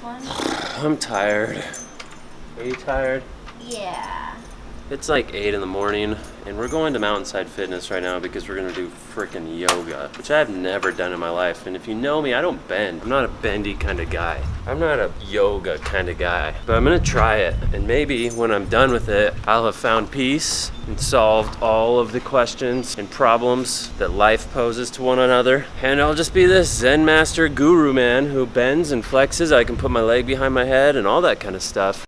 one? I'm tired. Are you tired? Yeah. It's like 8 in the morning, and we're going to Mountainside Fitness right now because we're gonna do frickin' yoga, which I've never done in my life. And if you know me, I don't bend. I'm not a bendy kind of guy. I'm not a yoga kind of guy, but I'm gonna try it. And maybe when I'm done with it, I'll have found peace and solved all of the questions and problems that life poses to one another. And I'll just be this Zen master guru man who bends and flexes. I can put my leg behind my head and all that kind of stuff.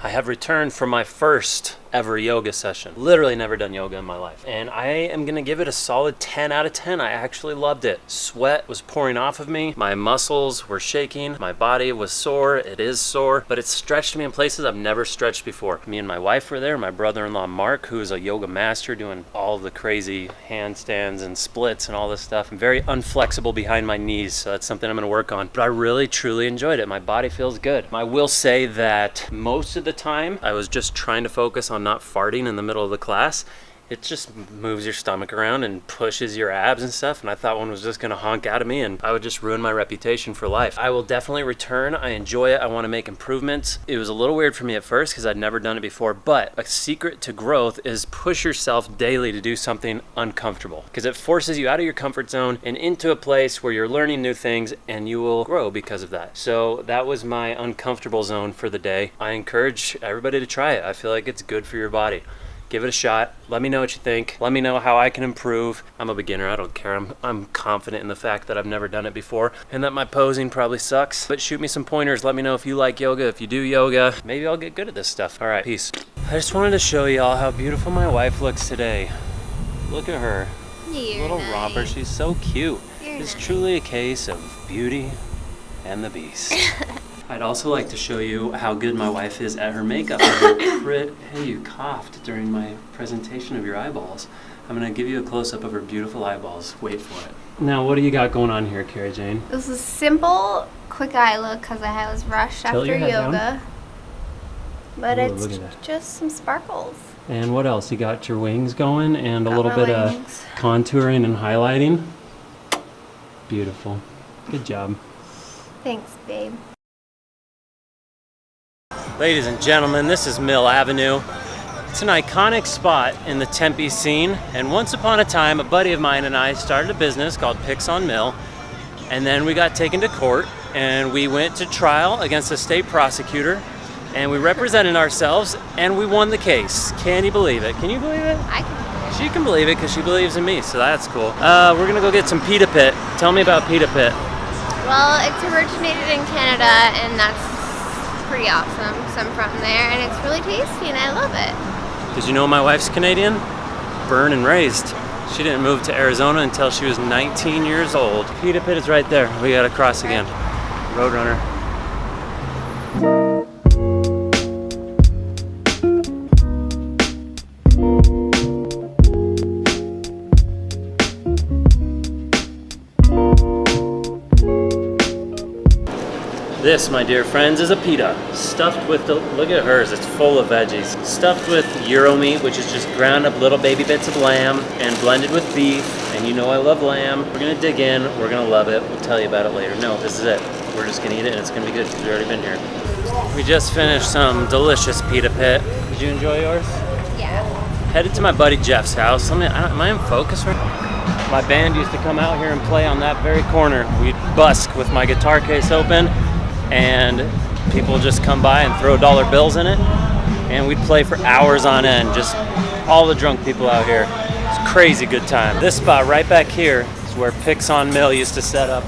I have returned from my first ever yoga session. Literally never done yoga in my life. And I am gonna give it a solid 10 out of 10. I actually loved it. Sweat was pouring off of me. My muscles were shaking. My body was sore. It is sore, but it stretched me in places I've never stretched before. Me and my wife were there. My brother-in-law, Mark, who is a yoga master doing all the crazy handstands and splits and all this stuff. I'm very unflexible behind my knees, so that's something I'm gonna work on. But I really, truly enjoyed it. My body feels good. I will say that most of the time, I was just trying to focus on not farting in the middle of the class. It just moves your stomach around and pushes your abs and stuff, and I thought one was just gonna honk out of me and I would just ruin my reputation for life. I will definitely return. I enjoy it. I want to make improvements. It was a little weird for me at first because I'd never done it before, but a secret to growth is push yourself daily to do something uncomfortable, because it forces you out of your comfort zone and into a place where you're learning new things, and you will grow because of that. So that was my uncomfortable zone for the day. I encourage everybody to try it. I feel like it's good for your body. Give it a shot. Let me know what you think. Let me know how I can improve. I'm a beginner. I don't care. I'm confident in the fact that I've never done it before and that my posing probably sucks. But shoot me some pointers. Let me know if you like yoga, if you do yoga. Maybe I'll get good at this stuff. All right, peace. I just wanted to show y'all how beautiful my wife looks today. Look at her. Little romper. She's so cute. It's truly a case of Beauty and the Beast. I'd also like to show you how good my wife is at her makeup. Hey, you coughed during my presentation of your eyeballs. I'm gonna give you a close-up of her beautiful eyeballs. Wait for it. Now, what do you got going on here, Carrie Jane? This is a simple, quick eye look because I was rushed Tilt after your head yoga. down. But Ooh, it's look at that. just some sparkles. And what else? You got your wings going and a Got little my bit wings. of contouring and highlighting. Beautiful. Good job. Thanks, babe. Ladies and gentlemen, this is Mill Avenue. It's an iconic spot in the Tempe scene, and once upon a time, a buddy of mine and I started a business called Picks on Mill, and then we got taken to court, and we went to trial against a state prosecutor, and we represented ourselves, and we won the case. Can you believe it? Can you believe it? I can. She can believe it because she believes in me, so that's cool. We're gonna go get some pita pit. Tell me about pita pit. Well, it's originated in Canada, and that's pretty awesome. So I'm from there, and it's really tasty, and I love it. Did you know my wife's Canadian? Born and raised. She didn't move to Arizona until she was 19 years old. Pita Pit is right there. We gotta cross again. Roadrunner. This, my dear friends, is a pita, stuffed with, look at hers, it's full of veggies. Stuffed with gyro meat, which is just ground up little baby bits of lamb and blended with beef. And you know I love lamb. We're gonna dig in, we're gonna love it. We'll tell you about it later. No, this is it. We're just gonna eat it and it's gonna be good because we've already been here. We just finished some delicious pita pit. Did you enjoy yours? Yeah. Headed to my buddy Jeff's house. Am I in focus right now? My band used to come out here and play on that very corner. We'd busk with my guitar case open, and people just come by and throw dollar bills in it, and we'd play for hours on end, just all the drunk people out here. It's a crazy good time. This spot right back here is where Picks on Mill used to set up.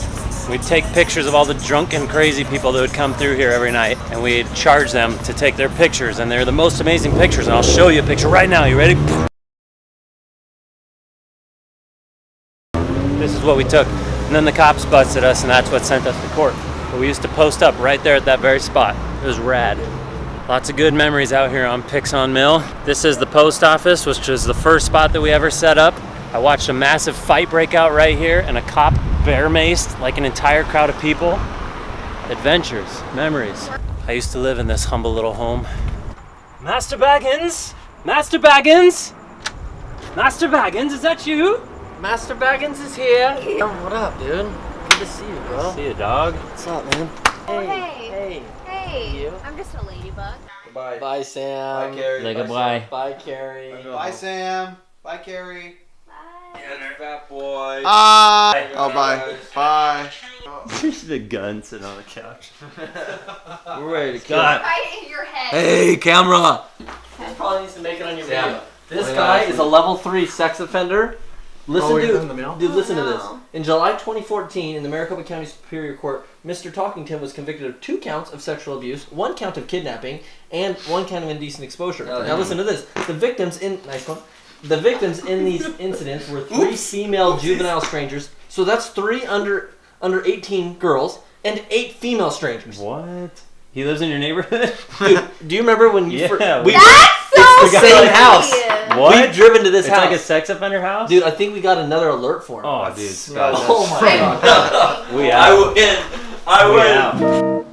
We'd take pictures of all the drunk and crazy people that would come through here every night, and we'd charge them to take their pictures, and they're the most amazing pictures, and I'll show you a picture right now. You ready? This is what we took, and then the cops busted us, and that's what sent us to court. But we used to post up right there at that very spot. It was rad. Lots of good memories out here on Picks on Mill. This is the post office, which was the first spot that we ever set up. I watched a massive fight break out right here, and a cop bear maced like an entire crowd of people. Adventures, memories. I used to live in this humble little home. Master Baggins? Master Baggins? Master Baggins, is that you? Master Baggins is here. What up, dude? Good to see you, bro. See you, dog. What's up, man? Oh, hey. Hey. Hey. You? I'm just a ladybug. Bye. Bye, Sam. Bye, Carrie. Like a Bye, bye. Bye, Carrie. Bye, Sam. Bye, Carrie. Bye. Fat boy. Oh, bye. Bye. The gun sitting on the couch. We're ready to kill. Right in your head. Hey, camera. This probably needs to make it on your video. This guy is a level 3 sex offender. Listen dude, listen to this. In July 2014, in the Maricopa County Superior Court, Mr. Talkington was convicted of 2 counts of sexual abuse, 1 count of kidnapping, and 1 count of indecent exposure. Now listen to this. The victims in these incidents were 3 female juvenile strangers. So that's 3 under 18 girls and 8 female strangers. What? He lives in your neighborhood? Dude, do you remember when you we That's so the same house. What? We've driven to this It's house. like a sex offender house? Dude, I think we got another alert for him. Oh, dude. Oh my god. We out. I win. We out.